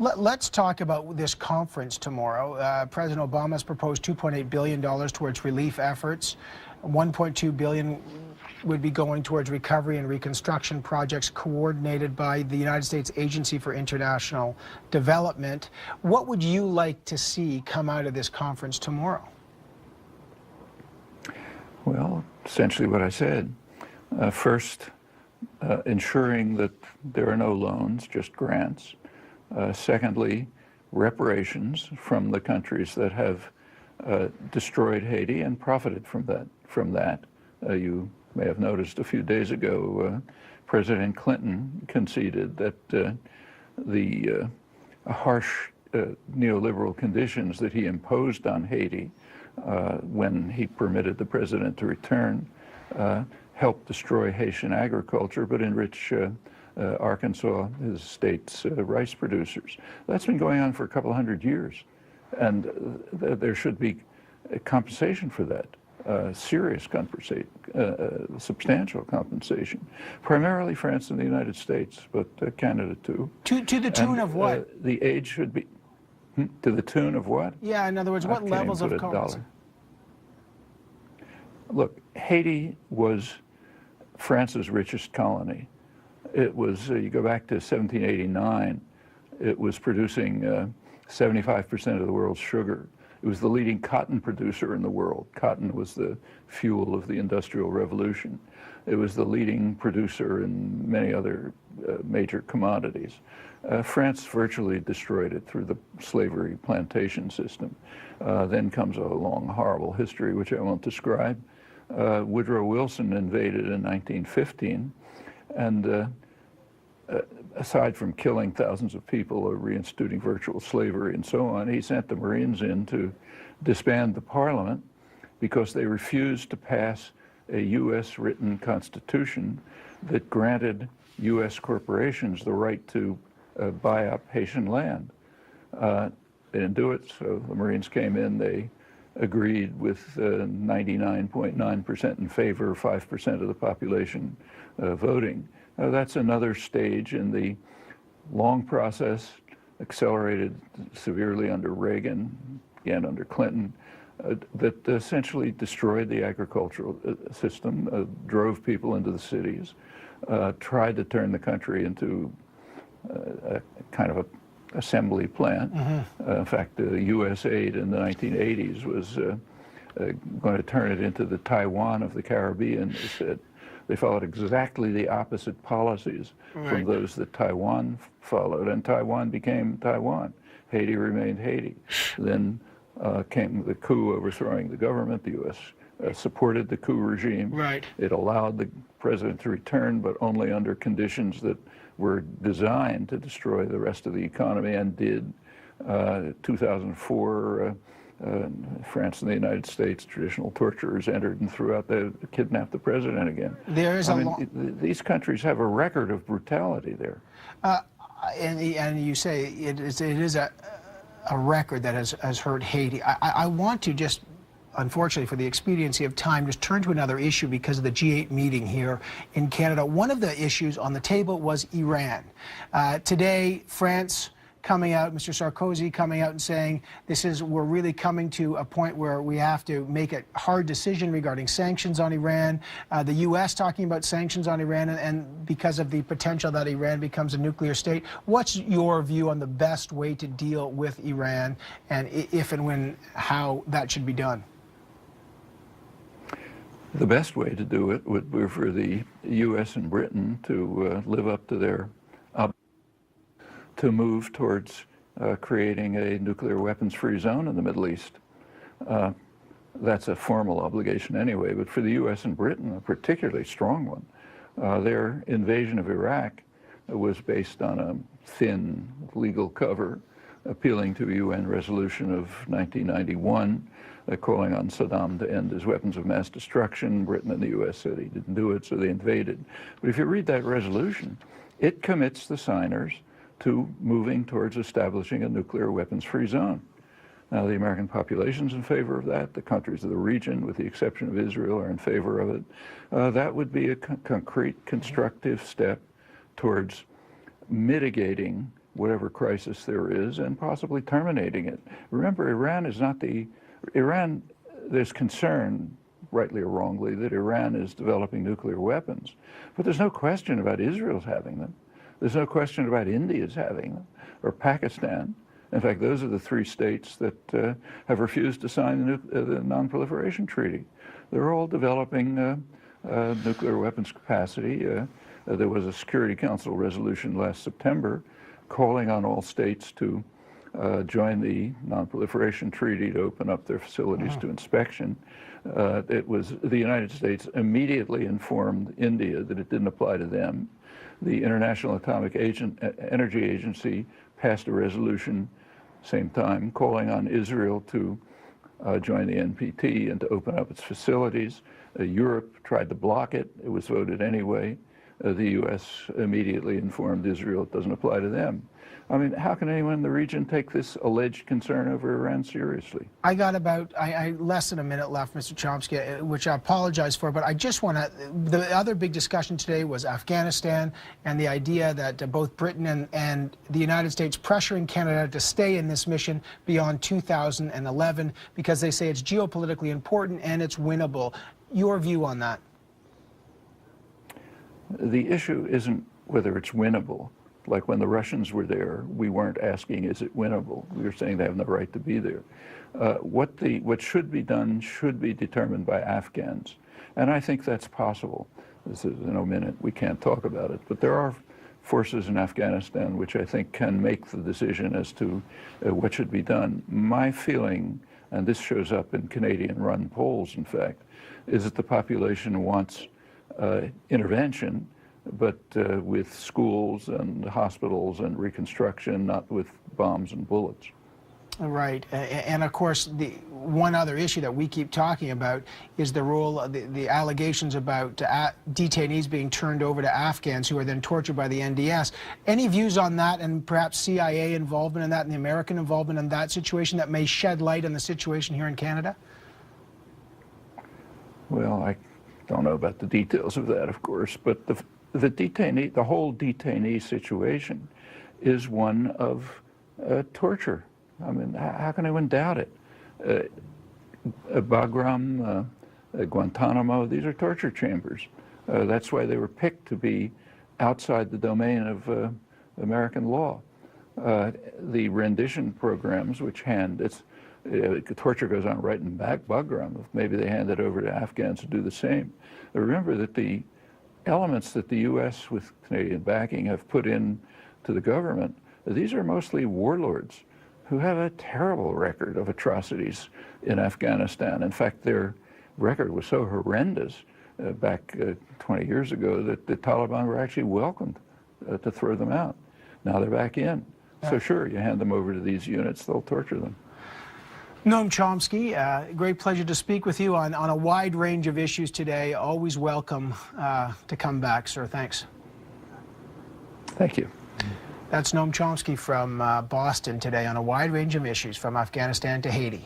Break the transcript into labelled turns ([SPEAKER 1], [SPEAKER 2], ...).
[SPEAKER 1] Let's talk about this conference tomorrow. President Obama has proposed $2.8 billion towards relief efforts. $1.2 billion would be going towards recovery and reconstruction projects coordinated by the United States Agency for International Development. What would you like to see come out of this conference tomorrow?
[SPEAKER 2] Well, essentially what I said. First, ensuring that there are no loans, just grants. Secondly, reparations from the countries that have destroyed Haiti and profited from that. You may have noticed a few days ago, President Clinton conceded that the harsh neoliberal conditions that he imposed on Haiti when he permitted the president to return helped destroy Haitian agriculture, but enrich Arkansas, his state's rice producers. That's been going on for a couple of hundred years, and there should be a compensation for that, serious compensation, substantial compensation, primarily France and the United States, but Canada too.
[SPEAKER 1] To the tune of what?
[SPEAKER 2] The aid should be, to the tune of what?
[SPEAKER 1] Yeah, in other words, what levels of compensation?
[SPEAKER 2] Look, Haiti was France's richest colony. It was, you go back to 1789, it was producing 75% of the world's sugar. It was the leading cotton producer in the world. Cotton was the fuel of the Industrial Revolution. It was the leading producer in many other major commodities. France virtually destroyed it through the slavery plantation system. Then comes a long, horrible history, which I won't describe. Woodrow Wilson invaded in 1915, and aside from killing thousands of people or reinstituting virtual slavery and so on, he sent the Marines in to disband the parliament because they refused to pass a U.S. written constitution that granted U.S. corporations the right to buy up Haitian land. They didn't do it, so the Marines came in, they agreed with 99.9% in favor, 5% of the population voting. That's another stage in the long process, accelerated severely under Reagan, again under Clinton, that essentially destroyed the agricultural system, drove people into the cities, tried to turn the country into a kind of a assembly plant. In fact, the U.S. aid in the 1980s was going to turn it into the Taiwan of the Caribbean. They said they followed exactly the opposite policies from those that Taiwan followed, and Taiwan became Taiwan. Haiti remained Haiti. Then came the coup overthrowing the government. The U.S. Supported the coup regime. It allowed the president to return, but only under conditions that were designed to destroy the rest of the economy, and did. 2004, France and the United States, traditional torturers entered and kidnapped the president again. These countries have a record of brutality there.
[SPEAKER 1] And you say it is a record that has hurt Haiti. I want to just, unfortunately for the expediency of time, just turn to another issue because of the G8 meeting here in Canada. One of the issues on the table was Iran. Today, France coming out, Mr. Sarkozy coming out and saying we're really coming to a point where we have to make a hard decision regarding sanctions on Iran. The U.S. talking about sanctions on Iran and because of the potential that Iran becomes a nuclear state. What's your view on the best way to deal with Iran, and if and when, how that should be done?
[SPEAKER 2] The best way to do it would be for the U.S. and Britain to live up to their to move towards creating a nuclear weapons-free zone in the Middle East. That's a formal obligation anyway, but for the U.S. and Britain, a particularly strong one. Their invasion of Iraq was based on a thin legal cover, appealing to a UN resolution of 1991, calling on Saddam to end his weapons of mass destruction. Britain and the U.S. said he didn't do it, so they invaded. But if you read that resolution, it commits the signers to moving towards establishing a nuclear weapons-free zone. Now, the American population's in favor of that. The countries of the region, with the exception of Israel, are in favor of it. That would be a concrete, constructive step towards mitigating whatever crisis there is and possibly terminating it. Remember, Iran, there's concern, rightly or wrongly, that Iran is developing nuclear weapons. But there's no question about Israel's having them. There's no question about India's having them, or Pakistan. In fact, those are the three states that have refused to sign the Non-Proliferation Treaty. They're all developing nuclear weapons capacity. There was a Security Council resolution last September calling on all states to join the Non-Proliferation Treaty to open up their facilities to inspection. It was the United States immediately informed India that it didn't apply to them. The International Atomic Energy Agency passed a resolution same time calling on Israel to join the NPT and to open up its facilities. Europe tried to block it. It was voted anyway. The U.S. immediately informed Israel it doesn't apply to them. I mean, how can anyone in the region take this alleged concern over Iran seriously?
[SPEAKER 1] I got about less than a minute left, Mr. Chomsky, which I apologize for, but I just want to, the other big discussion today was Afghanistan and the idea that both Britain and the United States pressuring Canada to stay in this mission beyond 2011 because they say it's geopolitically important and it's winnable. Your view on that?
[SPEAKER 2] The issue isn't whether it's winnable. Like when the Russians were there, we weren't asking, is it winnable? We were saying they have no right to be there. What should be done should be determined by Afghans. And I think that's possible. This is in a minute, we can't talk about it. But there are forces in Afghanistan which I think can make the decision as to what should be done. My feeling, and this shows up in Canadian-run polls, in fact, is that the population wants intervention, but with schools and hospitals and reconstruction, not with bombs and bullets.
[SPEAKER 1] Right, and of course, the one other issue that we keep talking about is the role, the allegations about detainees being turned over to Afghans who are then tortured by the NDS. Any views on that, and perhaps CIA involvement in that, and the American involvement in that situation that may shed light on the situation here in Canada?
[SPEAKER 2] Well, I don't know about the details of that, of course, but the whole detainee situation is one of torture. I mean, how can anyone doubt it? Bagram, Guantanamo, these are torture chambers. That's why they were picked to be outside the domain of American law. The rendition programs, which torture goes on right in Bagram. Maybe they hand it over to Afghans to do the same. Remember that the elements that the U.S. with Canadian backing have put in to the government, these are mostly warlords who have a terrible record of atrocities in Afghanistan. In fact, their record was so horrendous back 20 years ago that the Taliban were actually welcomed to throw them out. Now they're back in. So sure, you hand them over to these units, they'll torture them.
[SPEAKER 1] Noam Chomsky, great pleasure to speak with you on a wide range of issues today. Always welcome to come back, sir. Thanks.
[SPEAKER 2] Thank you.
[SPEAKER 1] That's Noam Chomsky from Boston today on a wide range of issues from Afghanistan to Haiti.